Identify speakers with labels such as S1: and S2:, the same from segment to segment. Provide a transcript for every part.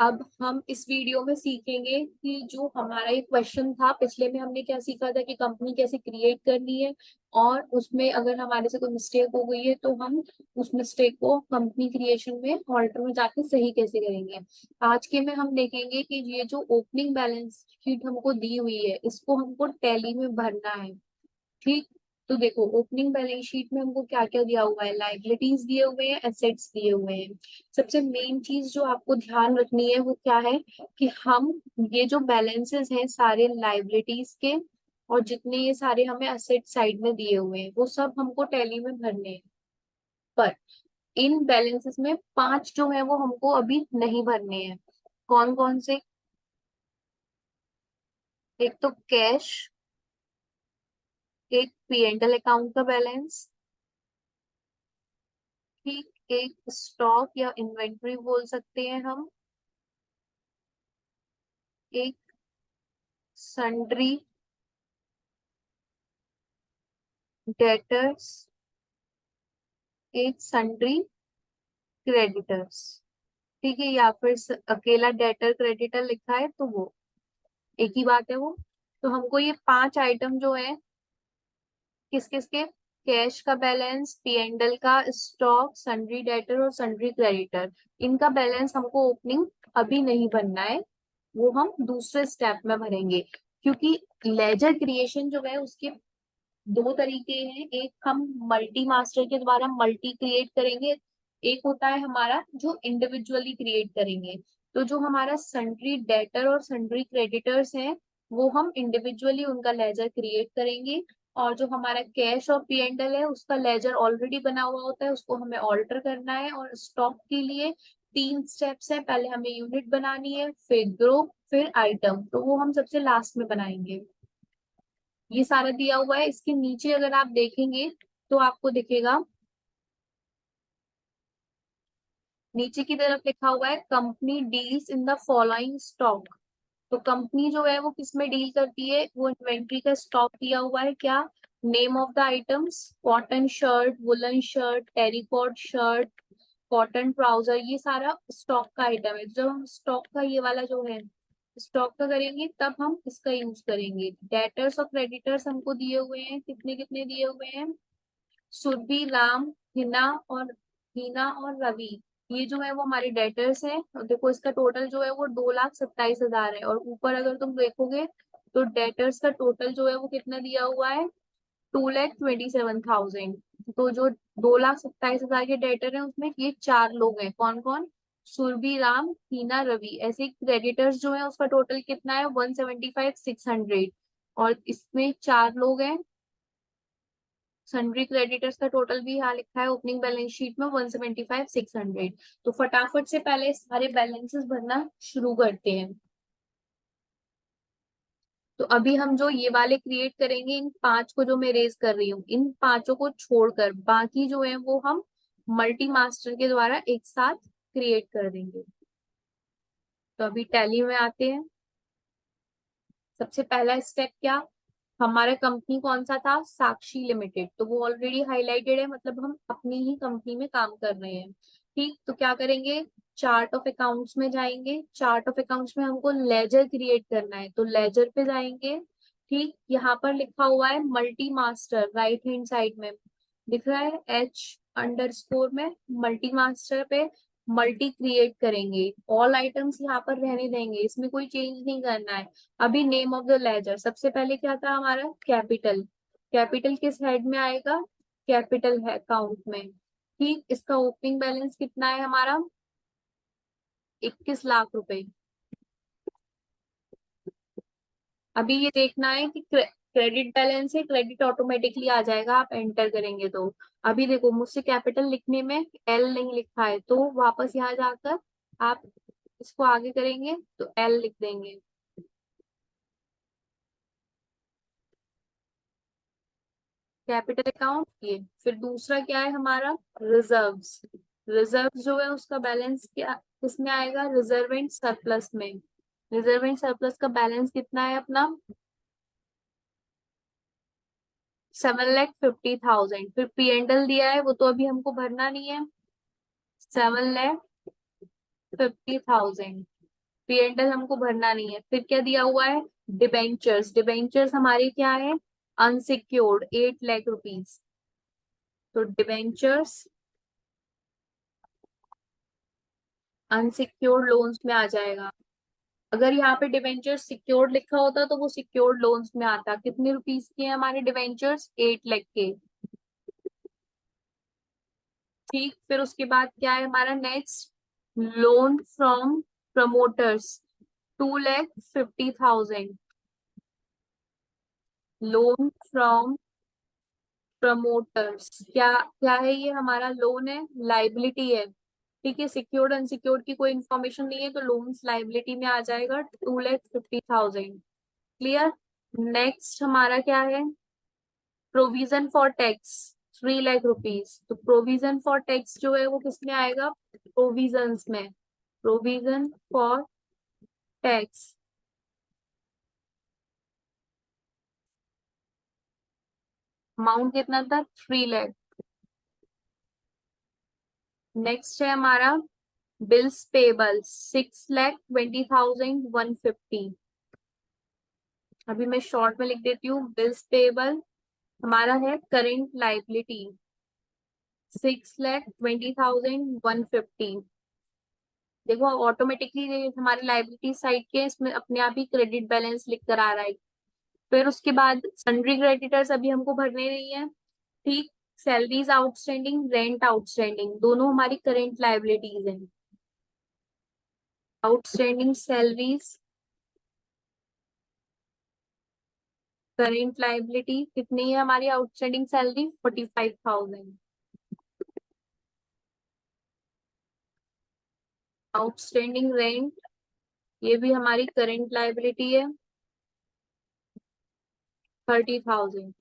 S1: अब हम इस वीडियो में सीखेंगे कि जो हमारा एक क्वेश्चन था पिछले में, हमने क्या सीखा था कि कंपनी कैसे क्रिएट करनी है, और उसमें अगर हमारे से कोई मिस्टेक हो गई है तो हम उस मिस्टेक को कंपनी क्रिएशन में ऑल्टर में जाके सही कैसे करेंगे। आज के में हम देखेंगे कि ये जो ओपनिंग बैलेंस शीट हमको दी हुई है इसको हमको टैली में भरना है। ठीक। तो देखो, ओपनिंग बैलेंस शीट में हमको क्या क्या दिया हुआ है, लाइबिलिटीज दिए हुए हैं, एसेट्स दिए हुए हैं। सबसे मेन चीज जो आपको ध्यान रखनी है वो क्या है कि हम ये जो बैलेंसेस हैं सारे लाइबिलिटीज के, और जितने ये सारे हमें एसेट साइड में दिए हुए हैं वो सब हमको टैली में भरने हैं। पर इन बैलेंसेस में पांच जो है वो हमको अभी नहीं भरने हैं। कौन कौन से? एक तो कैश, एक पी एंड एल अकाउंट का बैलेंस, ठीक, एक स्टॉक या इन्वेंट्री बोल सकते हैं हम, एक सन्ड्री डेटर्स, एक सन्ड्री क्रेडिटर्स। ठीक है, या फिर अकेला डेटर क्रेडिटर लिखा है तो वो एक ही बात है वो। तो हमको ये पांच आइटम जो है, किस किस के, कैश का बैलेंस, पी एंड एल का, स्टॉक, सन्ड्री डेटर और सन्ड्री क्रेडिटर, इनका बैलेंस हमको ओपनिंग अभी नहीं भरना है, वो हम दूसरे स्टेप में भरेंगे। क्योंकि लेजर क्रिएशन जो है उसके दो तरीके हैं। एक हम मल्टी मास्टर के द्वारा मल्टी क्रिएट करेंगे, एक होता है हमारा जो इंडिविजुअली क्रिएट करेंगे। तो जो हमारा सन्ड्री डेटर और सन्ड्री क्रेडिटर्स हैं वो हम इंडिविजुअली उनका लेजर क्रिएट करेंगे, और जो हमारा कैश और पी एंड एल है उसका लेजर ऑलरेडी बना हुआ होता है, उसको हमें ऑल्टर करना है। और स्टॉक के लिए तीन स्टेप्स है, पहले हमें यूनिट बनानी है, फिर ग्रुप, फिर आइटम, तो वो हम सबसे लास्ट में बनाएंगे। ये सारा दिया हुआ है। इसके नीचे अगर आप देखेंगे तो आपको दिखेगा, नीचे की तरफ लिखा हुआ है company deals in the following stock. तो कंपनी जो है वो किस में डील करती है, वो इन्वेंट्री का स्टॉक दिया हुआ है क्या, name of the items, cotton shirt, woollen shirt, terricot shirt, cotton trouser, ये सारा स्टॉक का आइटम है। जब हम स्टॉक का ये वाला जो है स्टॉक का करेंगे तब हम इसका यूज करेंगे। डेटर्स और क्रेडिटर्स हमको दिए हुए हैं, कितने कितने दिए हुए हैं, सुरभि, राम, हिना और रवि, ये जो है वो हमारे डेटर्स हैं। और देखो इसका टोटल जो है वो 2,27,000 है, और ऊपर अगर तुम देखोगे तो डेटर्स का टोटल जो है वो कितना दिया हुआ है, 2,27,000। तो जो 2,27,000 के डेटर हैं उसमें ये चार लोग हैं, कौन कौन, सुरभि, राम, हीना, रवि। ऐसे क्रेडिटर्स जो है उसका टोटल कितना है, 175,600, और इसमें चार लोग हैं। सन्ड्री क्रेडिटर्स का टोटल भी यहाँ लिखा है ओपनिंग बैलेंस शीट में, 175,600। तो फटाफट से पहले सारे बैलेंसेस भरना शुरू करते हैं। तो अभी हम जो ये वाले क्रिएट करेंगे, इन पांच को जो मैं रेज कर रही हूँ, इन पांचों को छोड़कर बाकी जो है वो हम मल्टी मास्टर के द्वारा एक साथ क्रिएट कर देंगे। तो अभी टैली में आते हैं। सबसे पहला स्टेप क्या, हमारा कंपनी कौन सा था, साक्षी लिमिटेड, तो वो ऑलरेडी हाईलाइटेड है, मतलब हम अपनी ही कंपनी में काम कर रहे हैं। ठीक, तो क्या करेंगे, चार्ट ऑफ अकाउंट्स में जाएंगे। चार्ट ऑफ अकाउंट्स में हमको लेजर क्रिएट करना है तो लेजर पे जाएंगे। ठीक, यहाँ पर लिखा हुआ है multi master, right hand side में दिख रहा है H_, में मल्टी मास्टर पे मल्टी क्रिएट करेंगे। ऑल आइटम्स यहाँ पर रहने देंगे, इसमें कोई चेंज नहीं करना है। अभी नेम ऑफ द लेजर, सबसे पहले क्या था हमारा, कैपिटल। कैपिटल किस हेड में आएगा, कैपिटल है अकाउंट में। ठीक, इसका ओपनिंग बैलेंस कितना है हमारा, 21 लाख रुपए। अभी ये देखना है कि क्रेडिट बैलेंस है, क्रेडिट ऑटोमेटिकली आ जाएगा आप एंटर करेंगे तो। अभी देखो मुझसे कैपिटल लिखने में एल नहीं लिखा है, तो वापस यहाँ जाकर आप इसको आगे करेंगे तो एल लिख देंगे। कैपिटल अकाउंट ये, फिर दूसरा क्या है हमारा, रिजर्व्स। रिजर्व जो है उसका बैलेंस क्या किसमें आएगा, रिजर्व एंड सरप्लस में। रिजर्व एंड सरप्लस का बैलेंस कितना है अपना, 7,50,000। फिर पी एंड एल दिया है वो तो अभी हमको भरना नहीं है, 7,50,000। P&L हमको भरना नहीं है। फिर क्या दिया हुआ है, डिबेंचर्स। डिबेंचर्स हमारे क्या है, अनसिक्योर्ड 8 लाख रुपीज। तो डिबेंचर्स अनसिक्योर्ड लोन्स में आ जाएगा। अगर यहाँ पे डिवेंचर्स सिक्योर्ड लिखा होता तो वो सिक्योर्ड लोन्स में आता। कितने रुपीस के हैं हमारे डिवेंचर्स, 8 लाख के। ठीक, फिर उसके बाद क्या है हमारा next, loan from promoters 2,50,000। Loan from promoters क्या क्या है, ये हमारा लोन है, लाइबिलिटी है। ठीक है, सिक्योर्ड अनसिक्योर्ड की कोई इंफॉर्मेशन नहीं है, तो लोन्स लाइबिलिटी में आ जाएगा 2,50,000। क्लियर। नेक्स्ट हमारा क्या है, provision for tax 3 lakh rupees. तो प्रोविजन फॉर टैक्स जो है वो किस में आएगा, प्रोविजंस में। प्रोविजन फॉर टैक्स अमाउंट कितना था, 3 लाख। नेक्स्ट है हमारा बिल्स पेबल 6,20,150। अभी मैं शॉर्ट में लिख देती हूँ, बिल्स पेबल हमारा है करेंट लाइबिलिटी 6,20,150। देखो ऑटोमेटिकली हमारी लाइबिलिटी साइड के इसमें अपने आप ही क्रेडिट बैलेंस लिख कर आ रहा है। फिर उसके बाद सन्ड्री क्रेडिटर्स अभी हमको भरने नहीं है। ठीक, सैलरीज आउटस्टैंडिंग, रेंट आउटस्टैंडिंग दोनों हमारी करेंट लाइबिलिटीज हैं। आउटस्टैंडिंग सैलरीज करेंट लाइबिलिटी कितनी है हमारी, आउटस्टैंडिंग सैलरी 45,000। आउटस्टैंडिंग रेंट ये भी हमारी करेंट लाइबिलिटी है 30,000।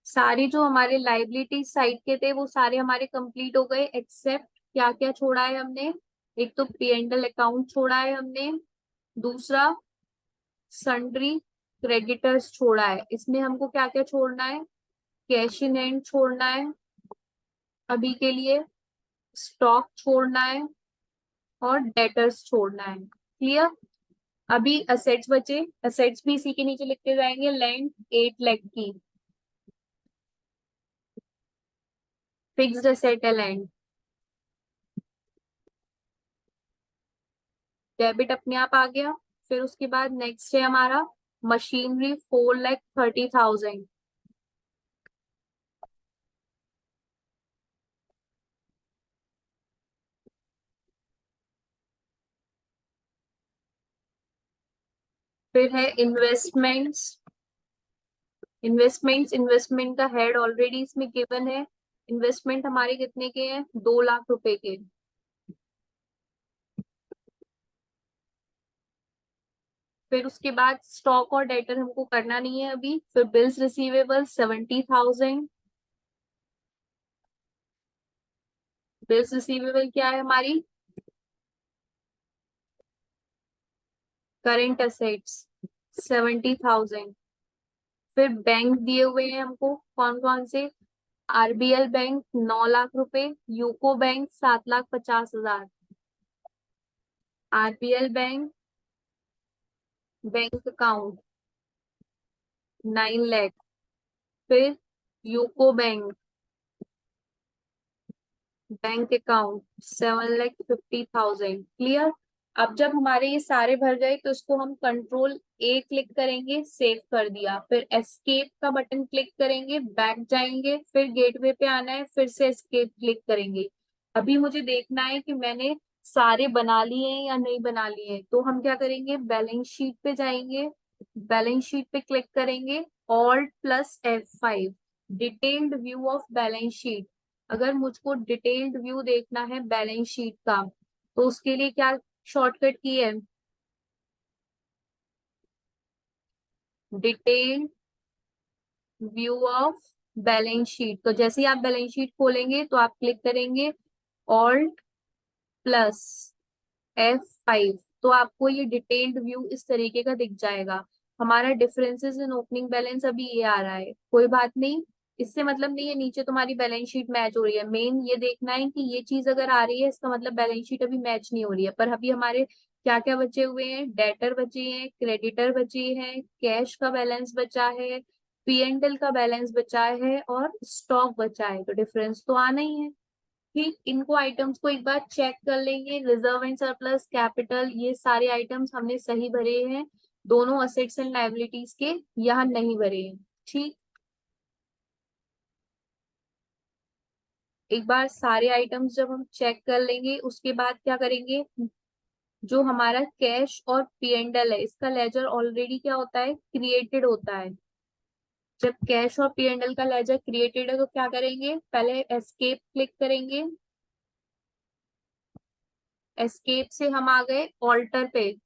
S1: सारी जो हमारे लाइबिलिटी साइड के थे वो सारे हमारे कंप्लीट हो गए, एक्सेप्ट क्या क्या छोड़ा है हमने। एक तो P&L अकाउंट छोड़ा है हमने, दूसरा सन्ड्री क्रेडिटर्स छोड़ा है। इसमें हमको क्या क्या छोड़ना है, कैश इन हैंड छोड़ना है अभी के लिए, स्टॉक छोड़ना है और डेटर्स छोड़ना है। क्लियर। अभी असेट्स बचे, असेट्स भी इसी के नीचे लिखते जाएंगे। लैंड 8 लाख की, फिक्स्ड असेट है लैंड। डेबिट अपने आप आ गया। फिर उसके बाद नेक्स्ट है हमारा मशीनरी 4,30,000। फिर है इन्वेस्टमेंट्स। इन्वेस्टमेंट का हेड ऑलरेडी इसमें गिवन है। इन्वेस्टमेंट हमारे कितने के हैं, 2 लाख रुपए के। फिर उसके बाद स्टॉक और डेटर हमको करना नहीं है अभी। फिर बिल्स रिसीवेबल 70,000। बिल्स रिसीवेबल क्या है हमारी, करेंट असेट्स 70,000। फिर बैंक दिए हुए हैं हमको, कौन कौन से, RBL बैंक 9 लाख रुपए, UCO bank 7,50,000। RBL bank bank account 9 lakh. फिर UCO bank bank account 7,50,000। Clear. अब जब हमारे ये सारे भर गए तो इसको हम कंट्रोल A क्लिक करेंगे, सेव कर दिया। फिर एस्केप का बटन क्लिक करेंगे, बैक जाएंगे, फिर गेटवे पे आना है, फिर से एस्केप क्लिक करेंगे। अभी मुझे देखना है कि मैंने सारे बना लिए हैं या नहीं बना लिए हैं। तो हम क्या करेंगे, बैलेंस शीट पे जाएंगे, बैलेंस शीट पे क्लिक करेंगे, Alt+F5, detailed view of balance sheet. अगर मुझको डिटेल्ड व्यू देखना है बैलेंस शीट का तो उसके लिए क्या शॉर्टकट की है, detailed view of balance sheet. तो जैसे ही आप बैलेंस शीट खोलेंगे तो आप क्लिक करेंगे Alt+F5, तो आपको ये डिटेल्ड व्यू इस तरीके का दिख जाएगा। हमारा डिफरेंसेस इन ओपनिंग बैलेंस अभी ये आ रहा है, कोई बात नहीं। इससे मतलब नहीं है नीचे तुम्हारी बैलेंस शीट मैच हो रही है। मेन ये देखना है कि ये चीज अगर आ रही है इसका मतलब बैलेंस शीट अभी मैच नहीं हो रही है। पर अभी हमारे क्या क्या बचे हुए हैं, डेटर बचे हैं, क्रेडिटर बचे हैं, कैश का बैलेंस बचा है, P&L का बैलेंस बचा है और स्टॉक बचा है। तो डिफरेंस तो आना ही है। ठीक, इनको आइटम्स को एक बार चेक कर लेंगे। रिजर्व एंड सरप्लस, कैपिटल, ये सारे आइटम्स हमने सही भरे हैं। दोनों असेट्स एंड लायबिलिटीज के यहाँ नहीं भरे हैं। ठीक, एक बार सारे आइटम्स जब हम चेक कर लेंगे उसके बाद क्या करेंगे, जो हमारा कैश और P&L है इसका लेजर ऑलरेडी क्या होता है, क्रिएटेड होता है। जब कैश और P&L का लेजर क्रिएटेड है तो क्या करेंगे, पहले एस्केप क्लिक करेंगे। एस्केप से हम आ गए ऑल्टर पे।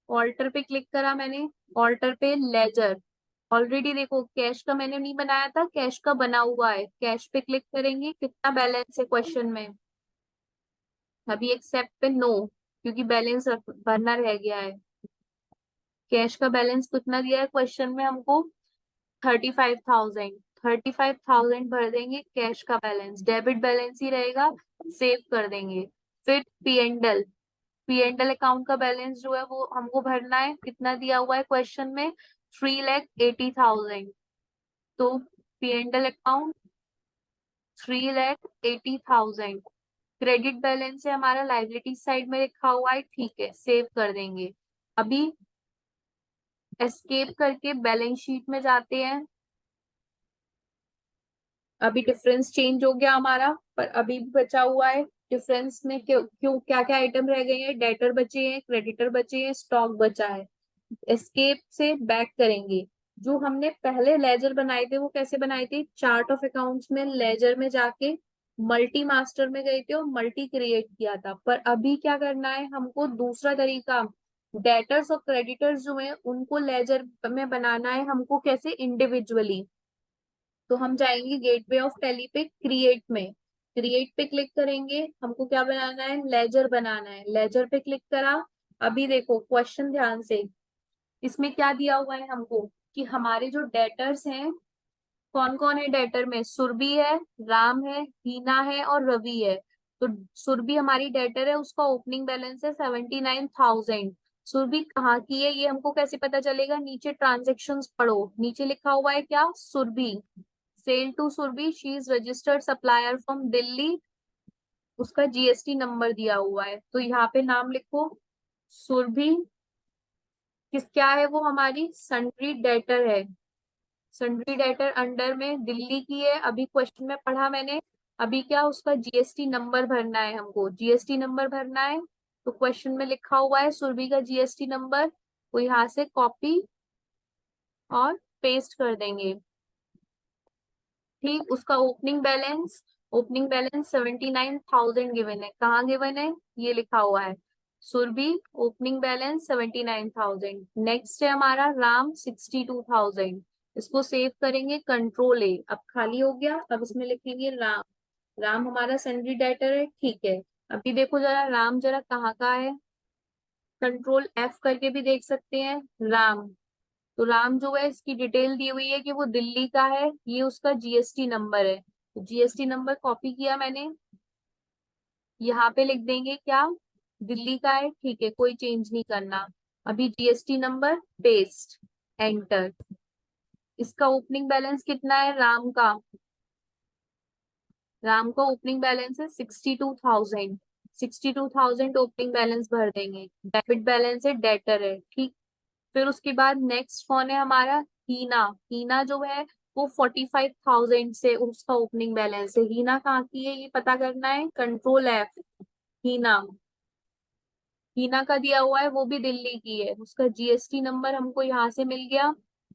S1: ऑल्टर पे क्लिक करा मैंने। ऑल्टर पे लेजर, ऑलरेडी देखो कैश का मैंने नहीं बनाया था, कैश का बना हुआ है। कैश पे क्लिक करेंगे, कितना बैलेंस है क्वेश्चन में। अभी एक्सेप्ट पे नो, क्योंकि बैलेंस भरना रह गया है। कैश का बैलेंस कितना दिया है क्वेश्चन में हमको, 35,000। 35,000 भर देंगे कैश का बैलेंस, डेबिट बैलेंस ही रहेगा, सेव कर देंगे। फिर P&L, P&L अकाउंट का बैलेंस जो है वो हमको भरना है। कितना दिया हुआ है क्वेश्चन में, 3,80,000। तो P&L अकाउंट 3,80,000। क्रेडिट बैलेंस है हमारा, लाइबिलिटी साइड में लिखा हुआ है, ठीक है, सेव कर देंगे। अभी एस्केप करके बैलेंस शीट में जाते हैं। अभी डिफरेंस चेंज हो गया हमारा, पर अभी भी बचा हुआ है। डिफरेंस में क्यों क्यों क्या क्या आइटम रह गए हैं, डेटर बचे हैं, क्रेडिटर बचे हैं, स्टॉक बचा है। एस्केप से बैक करेंगे। जो हमने पहले लेजर बनाए थे वो कैसे बनाए थे, चार्ट ऑफ अकाउंट्स में लेजर में जाके मल्टी मास्टर में गए थे और मल्टी क्रिएट किया था। पर अभी क्या करना है हमको, दूसरा तरीका, डेटर्स और क्रेडिटर्स जो है उनको लेजर में बनाना है हमको, कैसे, इंडिविजुअली। तो हम जाएंगे गेटवे ऑफ टैली पे, क्रिएट में। क्रिएट पे क्लिक करेंगे, हमको क्या बनाना है, लेजर बनाना है। लेजर पे क्लिक करा। अभी देखो क्वेश्चन ध्यान से, इसमें क्या दिया हुआ है हमको, कि हमारे जो डेटर्स हैं, कौन कौन है डेटर में, सुरभि है, राम है, हीना है और रवि है। तो सुरभि हमारी डेटर है, उसका ओपनिंग बैलेंस है 79,000। सुरभि कहाँ की है ये हमको कैसे पता चलेगा, नीचे ट्रांजेक्शन्स पढ़ो, नीचे लिखा हुआ है क्या, Surabhi. Sale to Surabhi, she is registered supplier from Delhi. उसका GST नंबर दिया हुआ है, तो यहाँ पे नाम लिखो सुरभि। किस क्या है वो, हमारी सन्ड्री डेटर है। सन्ड्री डेटर अंडर में दिल्ली की है, अभी क्वेश्चन में पढ़ा मैंने। अभी क्या, उसका GST नंबर भरना है हमको, GST नंबर भरना है। तो क्वेश्चन में लिखा हुआ है सुरभि का GST नंबर, वो यहाँ से कॉपी और पेस्ट कर देंगे। ठीक, उसका ओपनिंग बैलेंस 79,000 गिवन है। कहाँ गिवन है, ये लिखा हुआ है, सुरभि ओपनिंग बैलेंस 79,000। नेक्स्ट है हमारा राम 62,000। इसको सेव करेंगे, कंट्रोल A, अब खाली हो गया। अब इसमें लिखेंगे राम। राम हमारा सन्ड्री डेटर है, ठीक है। अभी देखो जरा राम जरा कहाँ का है, कंट्रोल F करके भी देख सकते हैं राम। तो राम जो है इसकी डिटेल दी हुई है कि वो दिल्ली का है, ये उसका GST नंबर है। तो GST नंबर कॉपी किया मैंने, यहाँ पे लिख देंगे क्या, दिल्ली का है, ठीक है, कोई चेंज नहीं करना। अभी GST नंबर पेस्ट, एंटर। इसका ओपनिंग बैलेंस कितना है राम का, राम का ओपनिंग बैलेंस है 62,000। 62,000 ओपनिंग बैलेंस भर देंगे। डेबिट बैलेंस है, डेटर है, ठीक। फिर उसके बाद नेक्स्ट कौन है हमारा, हीना। हीना जो है वो 45,000 से उसका ओपनिंग बैलेंस है। हीना कहाँ की है ये पता करना है, कंट्रोल F। हीना, हीना का दिया हुआ है, वो भी दिल्ली की है, उसका GST नंबर हमको यहाँ से मिल गया।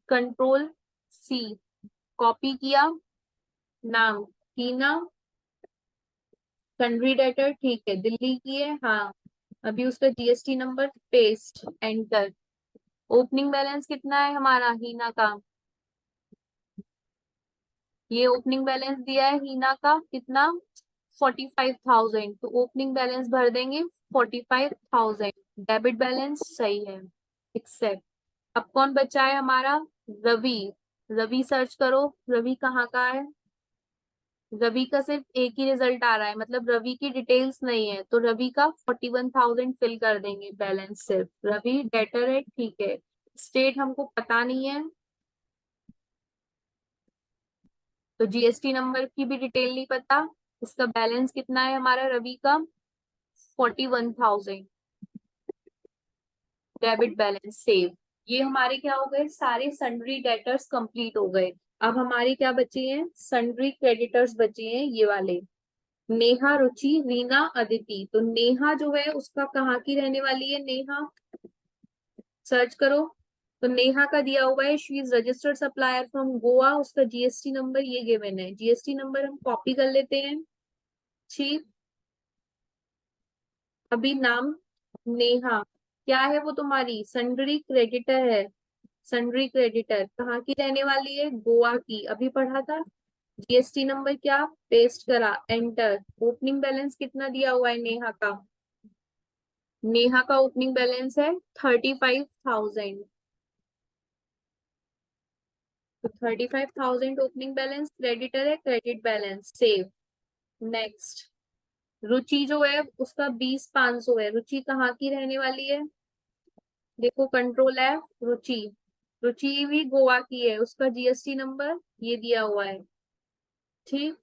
S1: कंट्रोल C, कॉपी किया, नाम हीना, कंट्री डेटर, ठीक है, दिल्ली की है, हाँ। अभी उसका GST number paste, enter. Opening balance कितना है हमारा हीना का, ये ओपनिंग बैलेंस दिया है हीना का कितना, 45,000। तो ओपनिंग बैलेंस भर देंगे 45,000। डेबिट बैलेंस सही है, एक्सेप्ट। अब कौन बचा है हमारा, रवि। रवि सर्च करो, रवि कहाँ का है, रवि का सिर्फ एक ही रिजल्ट आ रहा है, मतलब रवि की डिटेल्स नहीं है, तो रवि का 41,000 फिल कर देंगे बैलेंस, सिर्फ रवि डेटर है, ठीक है। स्टेट हमको पता नहीं है, तो जीएसटी नंबर की भी डिटेल नहीं पता। इसका बैलेंस कितना है हमारा रवि का? 41,000 डेबिट बैलेंस, सेव। ये हमारे क्या हो गए, सारे सन्ड्री डेटर्स कंप्लीट हो गए। अब हमारे क्या बचे हैं, सन्ड्री क्रेडिटर्स बचे हैं, ये वाले। नेहा, रुचि, रीना, अदिति। तो नेहा जो है उसका कहाँ की रहने वाली है, नेहा सर्च करो। तो नेहा का दिया हुआ है, she is registered supplier from Goa, उसका जीएसटी नंबर ये गिवन है। जीएसटी नंबर हम कॉपी कर लेते हैं, ठीक। अभी नाम नेहा, क्या है वो तुम्हारी, सन्ड्री क्रेडिटर है। सन्ड्री क्रेडिटर कहाँ की रहने वाली है, गोवा की, अभी पढ़ा था। जीएसटी नंबर क्या, पेस्ट करा, एंटर। ओपनिंग बैलेंस कितना दिया हुआ है नेहा का? नेहा का ओपनिंग बैलेंस है 35,000। तो 35,000 ओपनिंग बैलेंस, क्रेडिटर है, क्रेडिट बैलेंस, सेव। नेक्स्ट। रुचि जो है उसका 20,500 है। रुचि कहाँ की रहने वाली है, देखो कंट्रोल है, रुचि। रुचि भी गोवा की है, उसका जीएसटी नंबर ये दिया हुआ है, ठीक।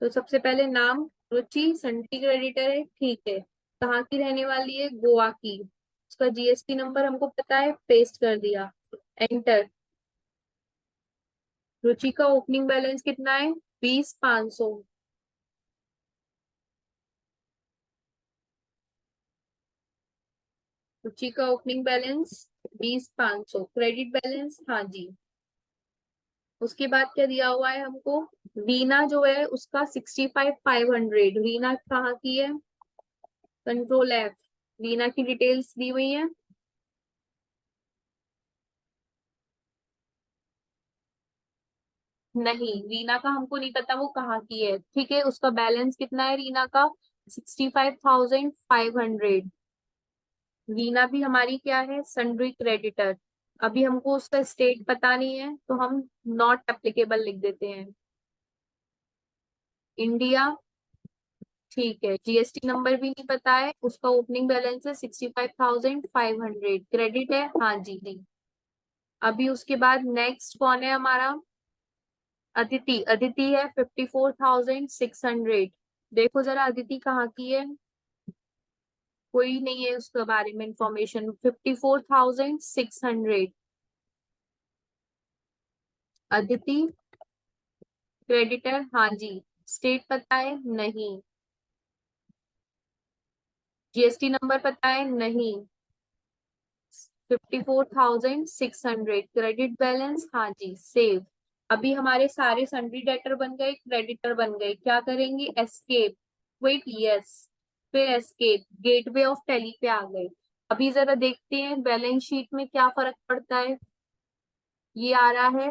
S1: तो सबसे पहले नाम रुचि, सन्ड्री क्रेडिटर है, ठीक है। कहाँ की रहने वाली है, गोवा की। उसका जीएसटी नंबर हमको पता है, पेस्ट कर दिया, एंटर। रुचि का ओपनिंग बैलेंस कितना है, 20,500। रुचि का ओपनिंग बैलेंस 20,500, क्रेडिट बैलेंस, हाँ जी। उसके बाद क्या दिया हुआ है हमको, रीना जो है उसका 65,500। रीना कहाँ की है, कंट्रोल एफ। रीना की डिटेल्स दी हुई है। नहीं, रीना का हमको नहीं पता वो कहाँ की है, ठीक है। उसका बैलेंस कितना है रीना का, 65,500। रीना भी हमारी क्या है, सन्ड्री क्रेडिटर। अभी हमको उसका स्टेट पता नहीं है, तो हम नॉट एप्लीकेबल लिख देते हैं, इंडिया, ठीक है। जीएसटी नंबर भी नहीं पता है, उसका ओपनिंग बैलेंस है 65,500, क्रेडिट है, हाँ जी जी। अभी उसके बाद नेक्स्ट कौन है हमारा, अदिति। अदिति है 54,600। देखो जरा अदिति कहाँ की है, कोई नहीं है उसके बारे में इंफॉर्मेशन। 54,600 अदिति, क्रेडिटर, हाँ जी। स्टेट पता है, नहीं। जीएसटी नंबर पता है, नहीं। 54,600 क्रेडिट बैलेंस, हाँ जी, सेव। अभी हमारे सारे सन्ड्री डेटर बन गए, क्रेडिटर बन गए, क्या करेंगे, एस्केप, वेट, यस, फिर एस्केप, गेटवे ऑफ टैली पे आ गए। अभी जरा देखते हैं बैलेंस शीट में क्या फर्क पड़ता है। ये आ रहा है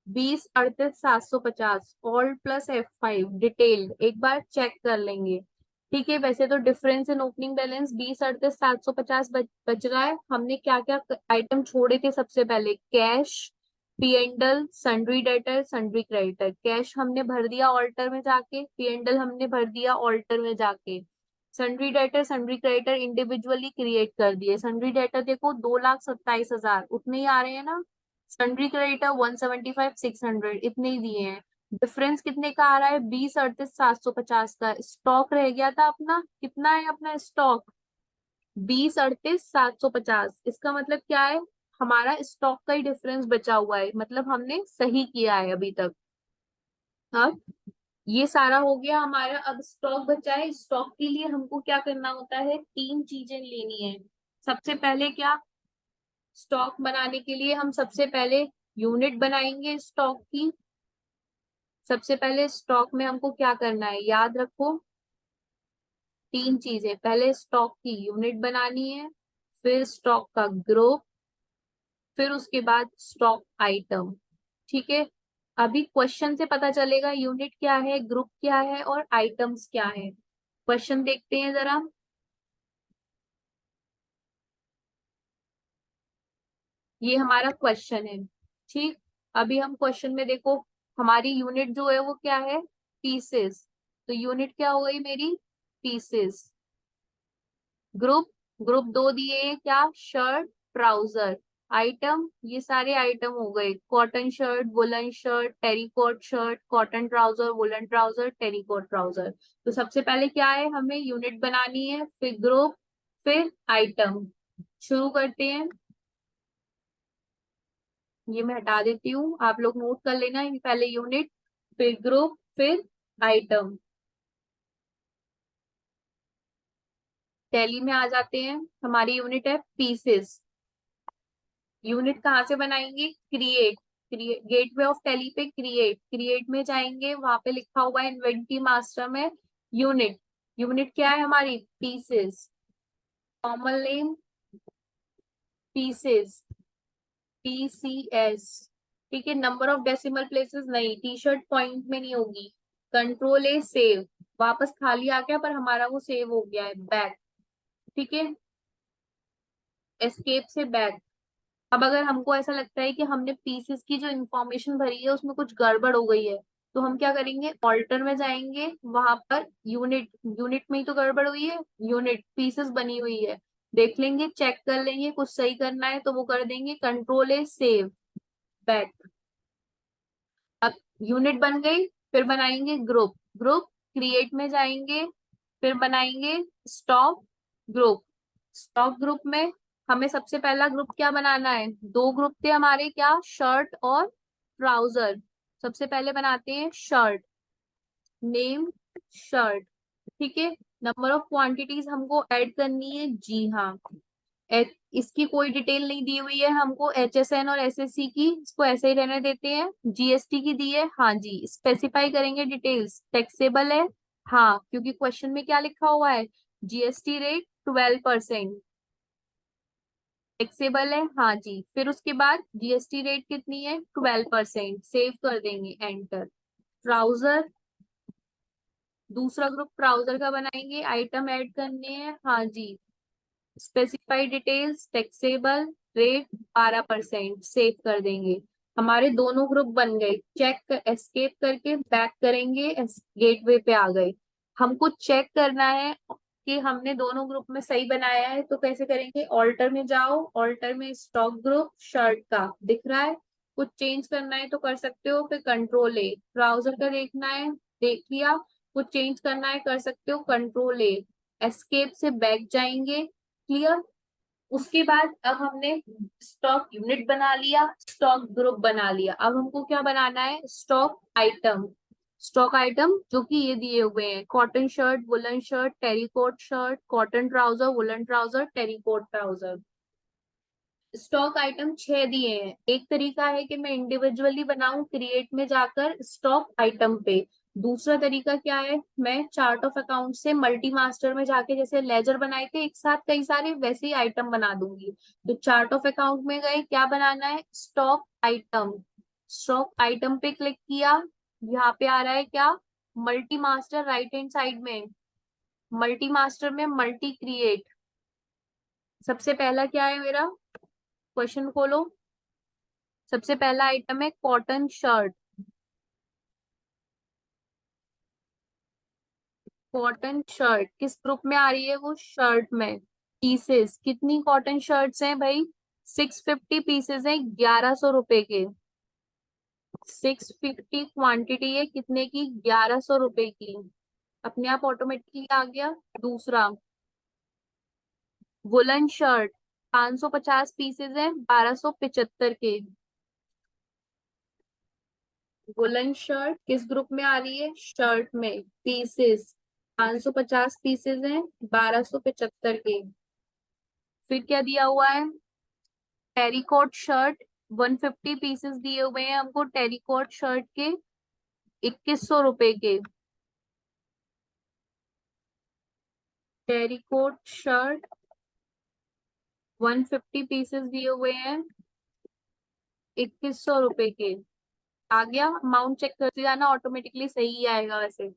S1: 20,38,750, ऑल प्लस F5 डिटेल्ड, एक बार चेक कर लेंगे, ठीक है। वैसे तो डिफरेंस इन ओपनिंग बैलेंस 20,38,750 बच रहा है। हमने क्या क्या आइटम छोड़े थे, सबसे पहले cash, पीएनडल, sundry debtor, sundry creditor. Cash हमने भर दिया ऑल्टर में जाके, पीएनडल हमने भर दिया ऑल्टर में जाके, sundry debtor sundry creditor individually create कर दिए। सन्ड्री डेटर देखो 2,27,000 उतने ही आ रहे हैं ना, सन्ड्री क्रेडिटर 175,600 इतने ही दिए हैं। डिफरेंस कितने का आ रहा है, 20,38,750 का। स्टॉक रह गया था अपना, कितना है अपना स्टॉक, 20,38,750। इसका मतलब क्या है, हमारा स्टॉक का ही डिफरेंस बचा हुआ है, मतलब हमने सही किया है अभी तक। हाँ, ये सारा हो गया हमारा। अब स्टॉक बचा है, स्टॉक के लिए हमको क्या करना होता है, तीन चीजें लेनी है। सबसे पहले क्या, स्टॉक बनाने के लिए हम सबसे पहले यूनिट बनाएंगे स्टॉक की। सबसे पहले स्टॉक में हमको क्या करना है, याद रखो, तीन चीजें। पहले स्टॉक की यूनिट बनानी है, फिर स्टॉक का ग्रुप, फिर उसके बाद स्टॉक आइटम, ठीक है। अभी क्वेश्चन से पता चलेगा यूनिट क्या है, ग्रुप क्या है और आइटम्स क्या है। क्वेश्चन देखते हैं जरा। ये हमारा क्वेश्चन है, ठीक। अभी हम क्वेश्चन में देखो, हमारी यूनिट जो है वो क्या है, पीसेस। तो यूनिट क्या हो गई मेरी, पीसेस। ग्रुप, ग्रुप दो दिए हैं क्या, शर्ट ट्राउजर। आइटम, ये सारे आइटम हो गए, cotton shirt, woollen shirt, terricot shirt, cotton trouser, woollen trouser, terricot trouser. तो सबसे पहले क्या है, हमें यूनिट बनानी है, फिर ग्रुप, फिर आइटम। शुरू करते हैं। ये मैं हटा देती हूँ, आप लोग नोट कर लेना, ये पहले यूनिट, फिर ग्रुप, फिर आइटम। टैली में आ जाते हैं, हमारी यूनिट है पीसेस। यूनिट कहाँ से बनाएंगे, create, create gateway of tally पे क्रिएट, क्रिएट में जाएंगे, वहां पे लिखा हुआ है इन्वेंटरी मास्टर में यूनिट। यूनिट क्या है हमारी, pieces. Common name pieces, PCS. ठीक है, नंबर ऑफ डेसिमल प्लेसेस नहीं, टी शर्ट पॉइंट में नहीं होगी। कंट्रोल ए सेव, वापस खाली आ गया पर हमारा वो सेव हो गया है, बैक। ठीक है, एस्केप से बैक। अब अगर हमको ऐसा लगता है कि हमने पीसेस की जो इंफॉर्मेशन भरी है उसमें कुछ गड़बड़ हो गई है, तो हम क्या करेंगे, ऑल्टर में जाएंगे, वहां पर यूनिट, यूनिट में ही तो गड़बड़ हुई है, यूनिट पीसेस बनी हुई है, देख लेंगे, चेक कर लेंगे, कुछ सही करना है तो वो कर देंगे, कंट्रोल ए सेव बैक। अब यूनिट बन गई, फिर बनाएंगे ग्रुप, ग्रुप क्रिएट में जाएंगे, फिर बनाएंगे स्टॉक ग्रुप। स्टॉक ग्रुप में हमें सबसे पहला ग्रुप क्या बनाना है, दो ग्रुप थे हमारे क्या, शर्ट और ट्राउजर। सबसे पहले बनाते हैं शर्ट, नेम शर्ट। ठीक है, नंबर ऑफ क्वांटिटीज हमको ऐड करनी है, जी हाँ। इसकी कोई डिटेल नहीं दी हुई है हमको, एचएसएन और एसएससी की, इसको ऐसे ही रहने देते हैं। जीएसटी की दी है, हाँ जी, स्पेसिफाई करेंगे डिटेल्स, टैक्सेबल है, हाँ, क्योंकि क्वेश्चन में क्या लिखा हुआ है, जीएसटी रेट 12%। टैक्सेबल है, हाँ जी, फिर उसके बाद जीएसटी रेट कितनी है, 12%, सेव कर देंगे, एंटर। ट्राउजर, दूसरा ग्रुप ट्राउजर का बनाएंगे, आइटम ऐड करने हैं, हाँ जी, specified details, taxable rate 12%, save कर देंगे। हमारे दोनों ग्रुप बन गए, चेक एस्केप करके बैक करेंगे, गेटवे पे आ गए। हमको चेक करना है कि हमने दोनों ग्रुप में सही बनाया है, तो कैसे करेंगे, ऑल्टर में जाओ, ऑल्टर में स्टॉक ग्रुप शर्ट का दिख रहा है, कुछ चेंज करना है तो कर सकते हो, फिर कंट्रोल ए। ट्राउजर का देखना है, देख लिया, कुछ चेंज करना है कर सकते हो, कंट्रोल ए। एस्केप से बैक जाएंगे, क्लियर। उसके बाद अब हमने स्टॉक यूनिट बना लिया, स्टॉक ग्रुप बना लिया, अब हमको क्या बनाना है, स्टॉक आइटम। स्टॉक आइटम जो कि ये दिए हुए हैं, cotton shirt, woollen shirt, terrycot shirt, cotton trouser, woollen trouser, terrycot trouser. Stock item 6 दिए हैं। एक तरीका है कि मैं इंडिविजुअली बनाऊं, क्रिएट में जाकर स्टॉक आइटम पे। दूसरा तरीका क्या है, मैं चार्ट ऑफ अकाउंट से मल्टी मास्टर में जाके, जैसे लेजर बनाए थे एक साथ कई सारे, वैसे ही आइटम बना दूंगी। तो चार्ट ऑफ अकाउंट में गए, क्या बनाना है, स्टॉक आइटम। स्टॉक आइटम पे क्लिक किया, यहाँ पे आ रहा है क्या, multi master, right hand side में, मल्टी मास्टर में मल्टी क्रिएट। सबसे पहला क्या है मेरा, क्वेश्चन खोलो, सबसे पहला आइटम है कॉटन शर्ट। कॉटन शर्ट किस ग्रुप में आ रही है, वो शर्ट में। पीसेस, कितनी कॉटन शर्ट्स हैं भाई, 650 पीसेस हैं, 1100 रुपए के। 650 क्वांटिटी है, कितने की, 1100 रुपए की। अपने आप ऑटोमेटिकली आ गया। दूसरा, वुलन शर्ट, 550 पीसेस हैं, 1275 के। वुलन शर्ट किस ग्रुप में आ रही है, शर्ट में, पीसेस, 550 पीसेस हैं, 1275 के। फिर क्या दिया हुआ है, टेरिकॉट शर्ट, 150 पीसेस दिए हुए हैं हमको, टेरिकॉट शर्ट के, 2100 रुपए के। टेरिकॉट शर्ट 150 पीसेस दिए हुए हैं, 2100 रुपए के। आ गया, अमाउंट चेक करते जाना, ऑटोमेटिकली सही ही आएगा वैसे।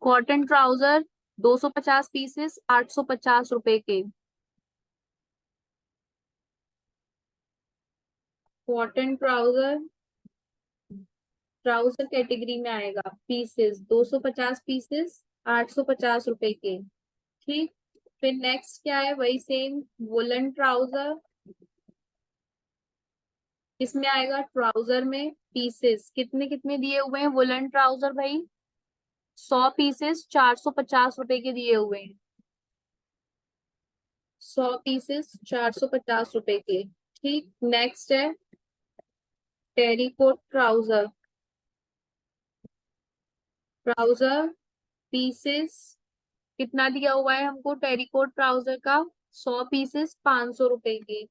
S1: कॉटन ट्राउजर 250 पीसेस, 850 रुपए के। कॉटन ट्राउजर ट्राउजर कैटेगरी में आएगा, पीसेस 250 पीसेस, 850 रुपए के। ठीक। फिर नेक्स्ट क्या है, वही सेम वुलन ट्राउजर। इसमें आएगा ट्राउजर में पीसेस कितने कितने दिए हुए हैं वुलन ट्राउजर भाई, 100 पीसेस 450 रुपए के दिए हुए हैं। 100 पीसेस 450 रुपए के। ठीक। नेक्स्ट है टेरिकोट ट्राउजर। ट्राउजर पीसेस कितना दिया हुआ है हमको टेरिकोट ट्राउजर का, 100 पीसेस 500 रुपए के,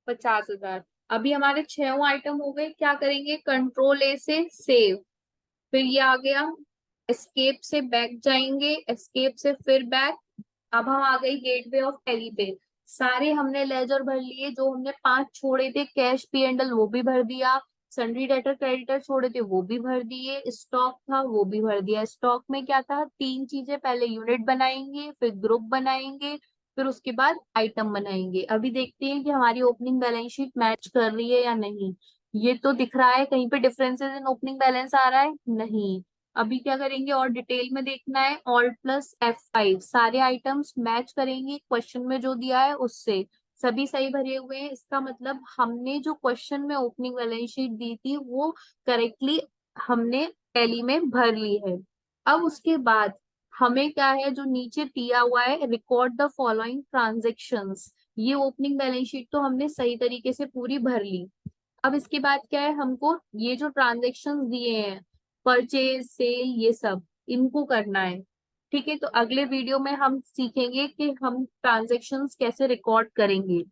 S1: 50,000। अभी हमारे 6 आइटम हो गए, क्या करेंगे, कंट्रोल ए से सेव। फिर ये आ गया, एस्केप से बैक जाएंगे, एस्केप से फिर बैक। अब हम आ गए गेटवे ऑफ टैली पे। सारे हमने लेजर भर लिए, जो हमने 5 छोड़े थे, कैश पी एंडल वो भी भर दिया, सन्ड्री डेटर क्रेडिटर छोड़े थे वो भी भर दिए, स्टॉक था वो भी भर दिया। स्टॉक में क्या था, 3 चीजें, पहले यूनिट बनाएंगे, फिर ग्रुप बनाएंगे, फिर उसके बाद आइटम बनाएंगे। अभी देखते हैं कि हमारी ओपनिंग बैलेंस शीट मैच कर रही है या नहीं। ये तो दिख रहा है कहीं पे डिफरेंसेस इन ओपनिंग बैलेंस आ रहा है, नहीं। अभी क्या करेंगे और डिटेल में देखना है, ऑल्ट प्लस F5 सारे आइटम्स मैच करेंगे क्वेश्चन में जो दिया है उससे। सभी सही भरे हुए हैं, इसका मतलब हमने जो क्वेश्चन में ओपनिंग बैलेंस शीट दी थी वो करेक्टली हमने टैली में भर ली है। अब उसके बाद हमें क्या है, जो नीचे दिया हुआ है, रिकॉर्ड द फॉलोइंग ट्रांजेक्शन्स, ये ओपनिंग बैलेंस शीट तो हमने सही तरीके से पूरी भर ली। अब इसके बाद क्या है, हमको ये जो ट्रांजेक्शन्स दिए हैं, परचेज सेल ये सब, इनको करना है। ठीक है, तो अगले वीडियो में हम सीखेंगे कि हम ट्रांजेक्शन्स कैसे रिकॉर्ड करेंगे।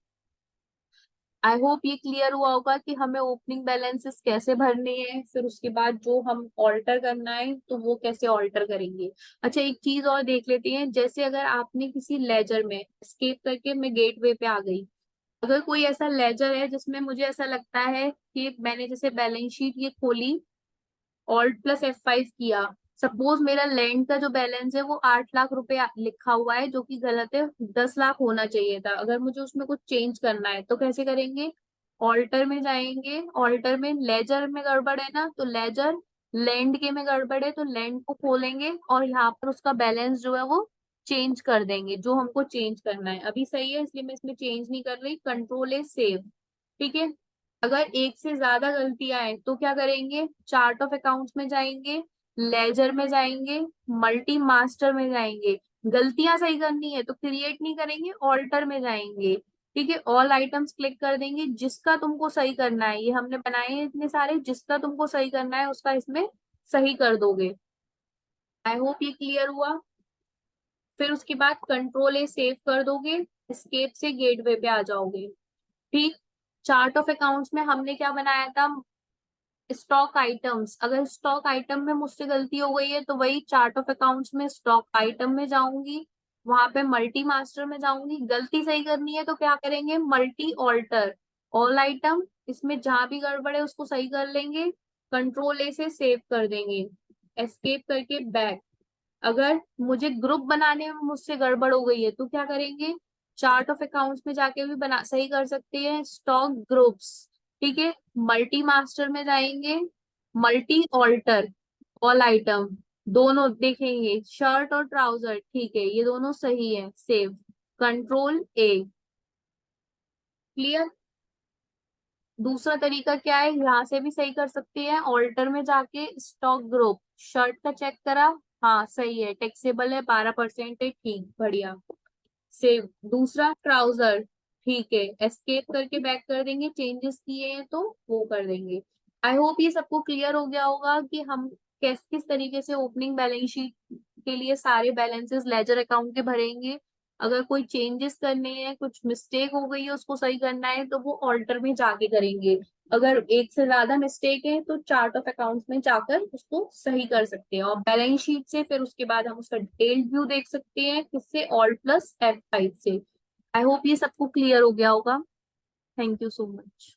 S1: आई होप ये क्लियर हुआ होगा कि हमें ओपनिंग बैलेंसेस कैसे भरने हैं, फिर उसके बाद जो हम ऑल्टर करना है तो वो कैसे ऑल्टर करेंगे। अच्छा, एक चीज और देख लेते हैं, जैसे अगर आपने किसी लेजर में एस्केप करके मैं गेटवे पे आ गई, अगर कोई ऐसा लेजर है जिसमें मुझे ऐसा लगता है कि मैंने जैसे बैलेंस शीट ये खोली, ऑल्ट प्लस F5 किया, सपोज मेरा लैंड का जो बैलेंस है वो 8 लाख रुपए लिखा हुआ है, जो कि गलत है, 10 लाख होना चाहिए था। अगर मुझे उसमें कुछ चेंज करना है तो कैसे करेंगे, ऑल्टर में जाएंगे, ऑल्टर में लेजर में गड़बड़ है ना तो लेजर, लैंड के में गड़बड़ है तो लैंड को खोलेंगे और यहाँ पर उसका बैलेंस जो है वो चेंज कर देंगे, जो हमको चेंज करना है। अभी सही है इसलिए मैं इसमें चेंज नहीं कर रही, कंट्रोल है सेव। ठीक है। अगर एक से ज्यादा गलतियां हैं तो क्या करेंगे, चार्ट ऑफ अकाउंट्स में जाएंगे, लेजर में जाएंगे, मल्टी मास्टर में जाएंगे। गलतियां सही करनी है तो क्रिएट नहीं करेंगे, ऑल्टर में जाएंगे। ठीक है, ऑल आइटम्स क्लिक कर देंगे, जिसका तुमको सही करना है, ये हमने बनाए हैं इतने सारे, जिसका तुमको सही करना है उसका इसमें सही कर दोगे। आई होप ये क्लियर हुआ। फिर उसके बाद कंट्रोल ए सेव कर दोगे, एस्केप से गेटवे पे आ जाओगे। ठीक। चार्ट ऑफ अकाउंट्स में हमने क्या बनाया था, स्टॉक आइटम्स। अगर स्टॉक आइटम में मुझसे गलती हो गई है तो वही चार्ट ऑफ अकाउंट्स में स्टॉक आइटम में जाऊंगी, वहां पे मल्टी मास्टर में जाऊंगी। गलती सही करनी है तो क्या करेंगे, मल्टी ऑल्टर, ऑल आइटम, इसमें जहां भी गड़बड़ है उसको सही कर लेंगे, कंट्रोल ए से सेव कर देंगे, एस्केप करके बैक। अगर मुझे ग्रुप बनाने में मुझसे गड़बड़ हो गई है तो क्या करेंगे, चार्ट ऑफ अकाउंट्स में जाके भी बना सही कर सकते हैं, स्टॉक ग्रुप्स। ठीक है, मल्टी मास्टर में जाएंगे, मल्टी ऑल्टर, ऑल आइटम, दोनों देखेंगे, शर्ट और ट्राउजर, ठीक है ये दोनों सही है, सेव, कंट्रोल ए। क्लियर। दूसरा तरीका क्या है, यहाँ से भी सही कर सकते हैं, ऑल्टर में जाके स्टॉक ग्रुप, शर्ट का चेक करा, हाँ सही है, टैक्सेबल है, 12% है, ठीक बढ़िया, सेव। दूसरा ट्राउजर, ठीक है, एस्केप करके बैक कर देंगे, चेंजेस किए हैं तो वो कर देंगे। आई होप ये सबको क्लियर हो गया होगा कि हम किस तरीके से ओपनिंग बैलेंस शीट के लिए सारे बैलेंसेस लेजर अकाउंट के भरेंगे। अगर कोई चेंजेस करने हैं, कुछ मिस्टेक हो गई है उसको सही करना है तो वो ऑल्टर में जाके करेंगे। अगर एक से ज्यादा मिस्टेक है तो चार्ट ऑफ अकाउंट्स में जाकर उसको सही कर सकते हैं, और बैलेंस शीट से फिर उसके बाद हम उसका डिटेल्ड व्यू देख सकते हैं, किससे, ऑल्ट प्लस F5 से। आई होप ये सबको क्लियर हो गया होगा। Thank you so much.